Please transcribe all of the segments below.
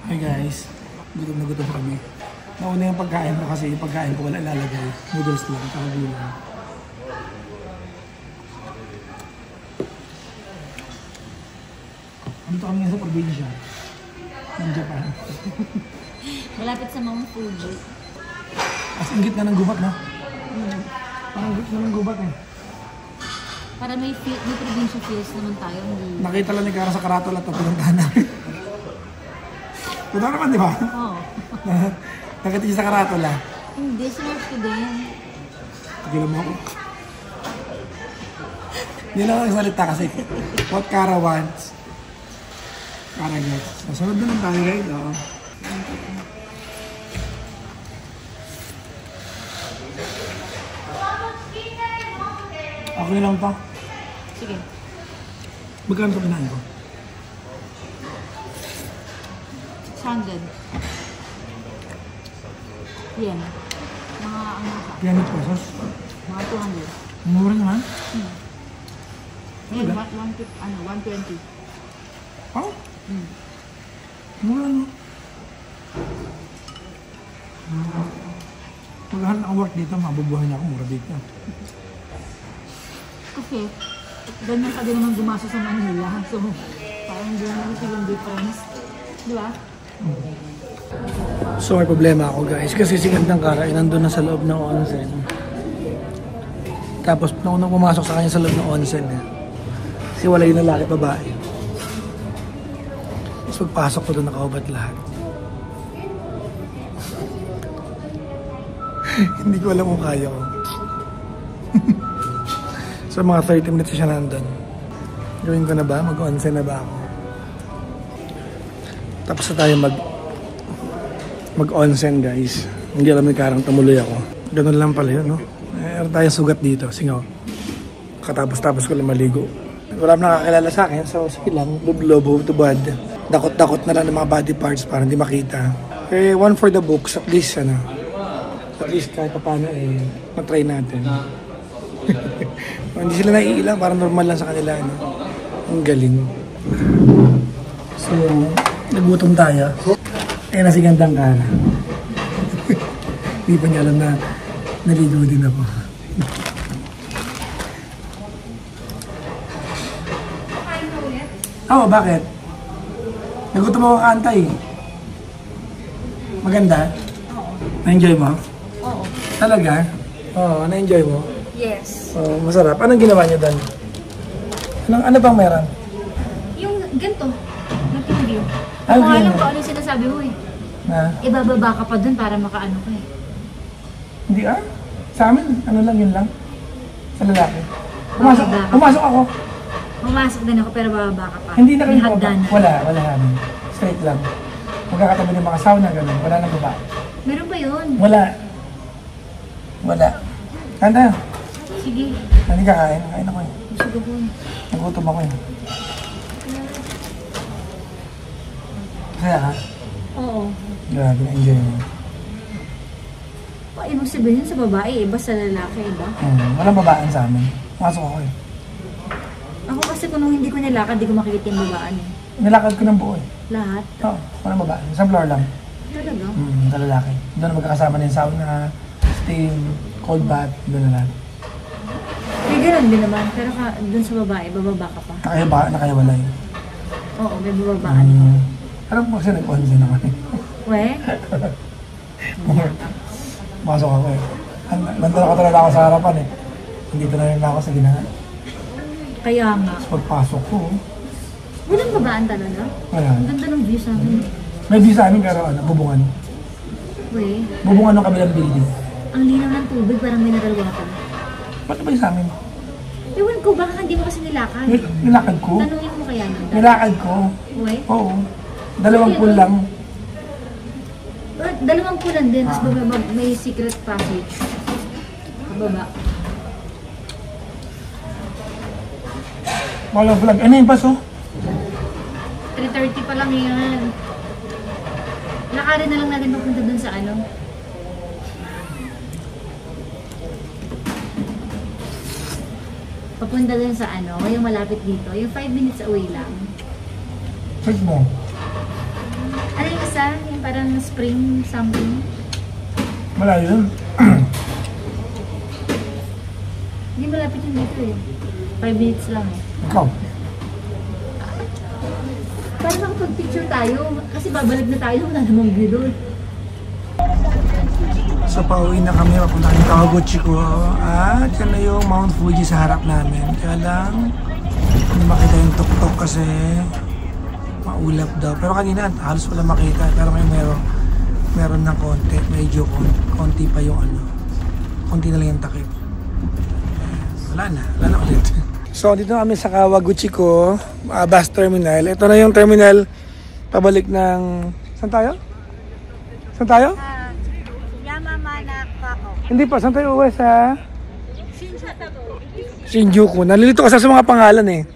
Hi guys, gutom na gutom kami. Nauna yung pagkain ko kasi yung pagkain ko wala ilalagay. Noodles lang, kakagulang. Dito kami sa probinsya ng Japan. Malapit sa Mount Fuji. As in gitna ng gubat, no? Parang gitna ng gubat eh. Para may provincial feels naman tayo. Hindi. Nakita lang ni Kara sa Karatula at pinuntahan namin. Totoo naman, di ba? Oo. Nakita niya sa Karatula. Hindi, sinerge ko din. Tigilan mo ako. Hindi lang ang salita kasi. What Kara wants. Kara gets. Nasunod na lang tayo guys. Oo. Okay lang to. Sige. Magkano ito kinain ko? 600. Yan. Mga ano ka. 300 pesos. Mga 200. Mura naman. Ngayon, Wala. 120. Oh? Mura no? Magkano ang work dito, mabubuhay na ako, mura dito. Kasi, ganyan ka din naman gumasa sa Manila. So, parang hindi naman silang difference. Di ba? So may problema ako guys, kasi si Gandang Kara ay nandun na sa loob ng onsen. Tapos nung pumasok sa kanya sa loob ng onsen kasi wala yung lalaki at babae. Tapos pagpasok ko doon nakaubat lahat. Hindi ko alam kung kaya ko. So mga 30 minutes siya nandun. Gawin ko na ba? Mag-onsen na ba ako? Tapos na tayo mag-onsen guys. Hindi alam ni Karang tumuloy ako. Ganun lang pala yun, no? Meron tayong sugat dito. Singaw. Katapos-tapos ko lang maligo. Wala na nakakilala sa akin. So sige lang. Lublobo, tubad. Dakot-dakot na lang ng mga body parts para hindi makita. Eh, one for the books. At least, ano. At least kahit pa paano matry natin. Hindi sila naiilang. Parang normal lang sa kanila, no? Ang galing. So, nagutom tayo. Eh, nasi Gandang Kara. Hindi pa niya alam na naligo din ako. Oo, bakit? Nagutom ako kaantay. Maganda? Oo. Na-enjoy mo? Oo. Talaga? Oo, na-enjoy mo? Yes. Oo, masarap. Anong ginawa niyo doon? Ano bang meron? Yung ganito, nag-review. Ah, Kung ganyan. alam ko ano yung sinasabi mo eh. Na? Ibababa ka pa dun para makaano ka eh. Hindi Sa amin, ano lang yun lang. Sa lalaki. Bababa ka. Pumasok ako. Pumasok din ako pero bababa ka pa. Hindi na May kayo hagdanan. Wala namin. Straight lang. Magkakatabi ng mga sauna, gano'n. Wala nang baba. Meron ba yun? Wala. Kanta. Sige. Hindi ka kain. Kain ako eh. Gusto ko. Nagutom ako eh. Kaya ka? Oo. Grabe, na-enjoy mo. Ibig sabihin sa babae, iba sa lalaki, iba. Walang babaan sa amin. Pumasok ako eh. Ako kasi kung nung hindi ko nilakad, di ko makikita yung babaan eh. Nilakad ko ng buo eh. Lahat. Oo, walang babaan. Sa floor lang. Talaga? Sa lalaki. Doon magkakasama na yung sauna, steam, cold bath, doon na lang. May ganun din naman, pero dun sa babae, bababa ka pa. Nakaiwalay. Oo, may bababaan. Alam mo kasi nag-onsen naman eh. We? Masok ako eh. Nandun ako talaga ako sa harapan eh. Nandito na rin ako sa ginahan. Kaya nga. Tapos pagpasok ko, Walang babaan talaga? wala. Ang ganda ng view sa amin. May view sa amin pero bubungan. We? Bubungan ng kabilang building. Ang linaw ng tubig, parang mineral water. Ba't ba yung sa amin? Ewan ko, baka hindi mo kasi nilakad. Nilakad ko? Tanungin mo kaya nang. Nilakad ko? We? Oo. 2 pool lang. Dalawang pulan din, tapos bababa may secret passage. Bababa. Walang vlog. Ano yung baso? 3:30 pa lang yan. Lakarin na lang natin papunta dun sa ano. Papunta dun sa ano, yung malapit dito. Yung 5 minutes away lang. Search mo. Ano yung sa isa, yung parang spring something. Malayo yun. Hindi malapit yung dito eh. 5 minutes lang eh. Ikaw? Paano makapag-picture tayo? Kasi babalik na tayo, wala namang view doon. So pauwi na kami, papunta kami Kawaguchi ko. At yan na yung Mount Fuji sa harap namin. Kaya lang, hindi makita yung tuktok kasi maulap daw. Pero kanina halos wala makita. Pero ngayon meron ng konti. Medyo konti pa yung ano. Konti na lang yung takip. Wala na ulit. So dito kami sa Kawaguchi ko, bus terminal. Ito na yung terminal pabalik ng... Saan tayo? Hindi pa, saan tayo uwi sa... Shinjuku. Nalilito kasi sa mga pangalan eh.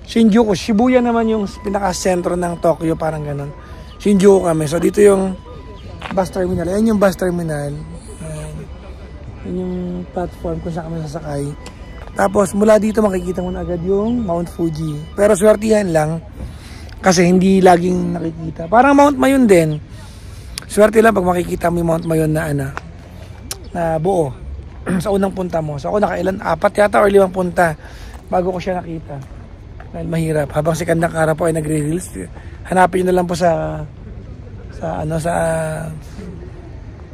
Shinjuku. Shibuya naman yung pinaka-sentro ng Tokyo, parang ganun. Shinjuku kami. So dito yung bus terminal. Ayan yung bus terminal. Ayan yung platform kung saan kami sasakay. Tapos mula dito makikita mo na agad yung Mount Fuji. Pero swertihan lang kasi hindi laging nakikita. Parang Mount Mayon din. Swerte lang pag makikita mo yung Mount Mayon na buo sa unang punta mo. So ako nakailan, 4 yata or 5 punta bago ko siya nakita. Dahil mahirap. Habang si Kandang Kara po ay nagre-reels, hanapin nyo na lang po sa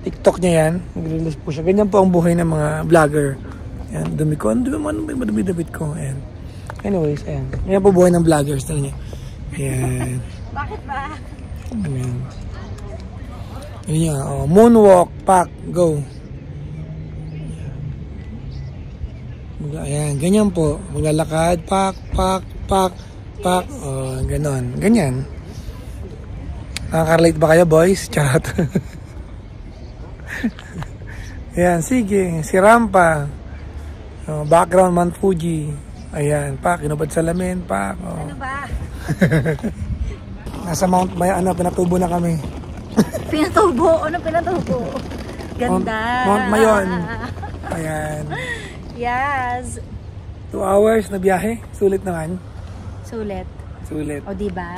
TikTok niya yan. Nagre-reels po siya. Ganyan po ang buhay ng mga vlogger. Yan, dumi ko. Ano ba madumi-damit ko? Ayan. Anyways, ayan. Ganyan po buhay ng vloggers na niya. Ayan. Bakit ba? Ayan. Yun niya. Oh, moonwalk, pack, go. Ayan, ganyan po. Maglalakad, pak. Oh, ganon. Ganyan. Nakaka-relate ba kayo, boys? Charot. Ayan, sige. Si Rampa. Oh, background Mount Fuji. Ayan, pak. Inubad salamin, pak. Oh. Ano ba? Nasa Mount Maya, pinatubo na kami. Pinatubo? Ano pinatubo? Ganda. Mount Mayon. Ayan. Yes. 2 hours na biyahe. Sulit naman. Sulit. O diba?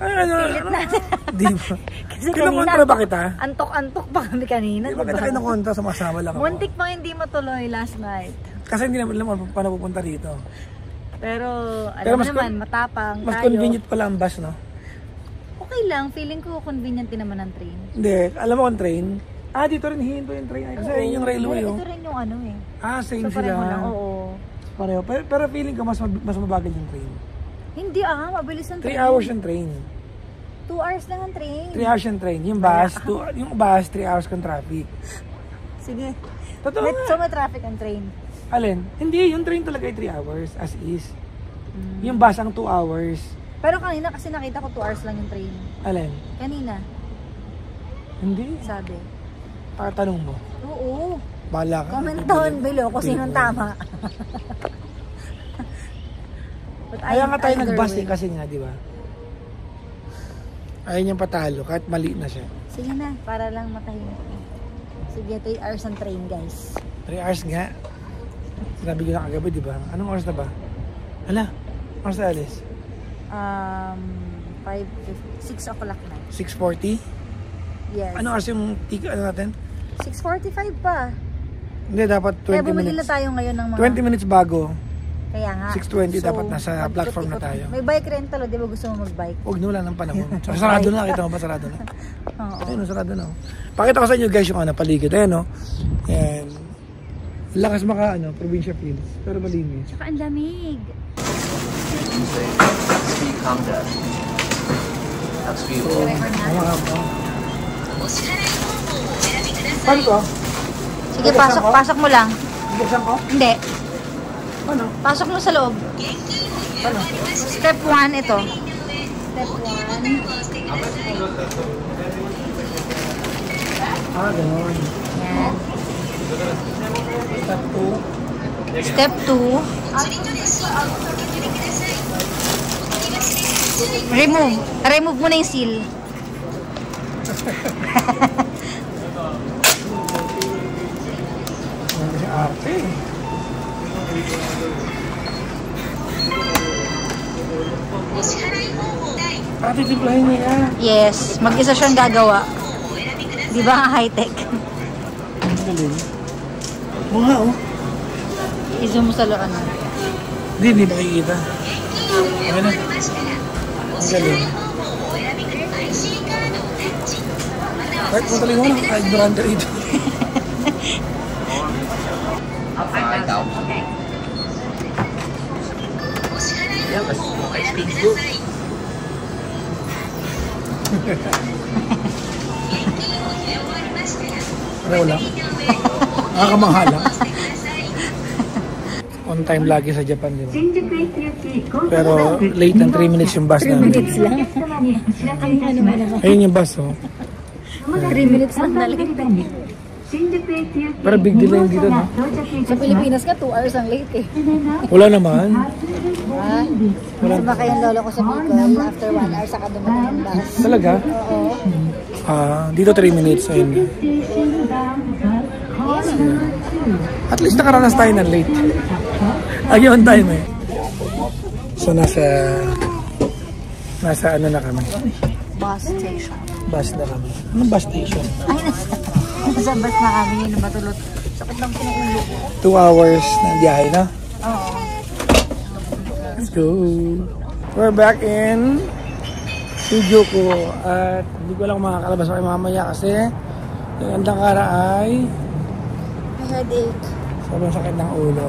Sulit natin. Diba? Kasi Kinukontra ba kita? Antok-antok pa kami kanina. Diba kita kinukontra? Sumasama lang ako. Muntik pang hindi matuloy last night. Kasi hindi naman alam paano pupunta dito. Pero alam mo naman, matapang mas tayo. Convenient pala ang bus, no? Okay lang. Feeling ko convenient din naman ang train. Hindi. Alam mo kung train? Dito rin hihinto yung train. Kasi ayun yung railway, Ito rin yung ano eh. Same So pareho lang, sila. oo. Pareho. Pero feeling ko mas mabagal yung train. Hindi mabilis ang 3 train. hours yung train. 2 hours lang ang train. 3 hours yung train. Yung bus, 3 hours kung traffic. Sige. Totoo nga. So may traffic ang train. Alin? Hindi, yung train talaga ay 3 hours as is. Yung bus ang 2 hours. Pero kanina kasi nakita ko 2 hours lang yung train. Alin? Kanina, Hindi. sabi. Tanong mo. Oo. Bala ka. Comment down below kung sinong tama. Kaya nga tayo nag-bus kasi nga, di ba? Ayaw niyang patalo kahit mali na siya. Sige na, para lang matahimik. Sige, 3 hours ang train, guys. 3 hours nga. Sinabi ko na kagabi, di ba? Anong oras na ba? Hala, oras na alis? 6 o'clock na. 6:40? Yes. Anong oras yung natin? 6:45 pa. Hindi, dapat 20 Kaya bumili minutes. na tayo ngayon ng mga... 20 minutes bago. Kaya nga. 6:20 dapat nasa platform na tayo. May bike rental, di ba gusto mo mag-bike? Huwag na, wala ng panahon. Sarado na, kita mo ba sarado na? Oo. Ayun, sarado na. Pakita ko sa inyo guys yung paligid. Ayan, no? And lakas provincia fields. Pero malinis. Tsaka ang lamig. Paano to? Sige, pasok mo lang. Buksan ko? Hindi. Paano? Pasok mo sa loob. Paano? Step 1 ito. Step 1. Ganun. Yan. Step 2. Step 2. Remove mo na yung seal. Arte. Titimplahin niya yan. Yes, mag-isa siyang gagawa. Di ba nga high-tech? Ang galing. Mukha oh. I-zoom mo sa loob na. Hindi makikita. Okay na. Ang galing. Kahit mataling mo na, kahit durante rito. Ano lang? Nakakamanghala. On time lagi sa Japan, di ba? Pero late ng 3 minutes yung bus namin. 3 minutes lang. Ayun yung bus, oh. 3 minutes lang talaga. Pero big deal lang dito, no? Sa Pilipinas ka, 2 hours ang late eh. Wala naman. Ha? Sumakay yung lolo ko sa Bicol. After 1 hour, saka dumating ang bus. Talaga? Oo. Dito 3 minutes. Ayun. At least nakaranas tayo ng late. Lagi on time eh. So nasa ano na kami? Bus station. Bus na kami. Anong bus station? Ay, nasa bus na kami. Yun na matulot. Sakit lang po ng ulo ko. 2 hours ng biyahe, no? Oo. Let's go. We're back in Shinjuku. At hindi ko lang makakalabas ako mamaya kasi yung andang kara ay May headache. sobrang sakit ng ulo.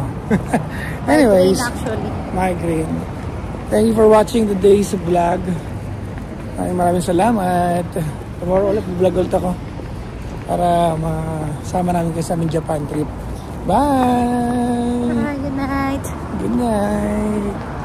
Anyways, Actually. migraine. Thank you for watching today's vlog. Maraming salamat. Tomorrow ulit vlog ulit ako para masama namin kayo sa aming Japan trip. Bye! Bye, good night. Good night!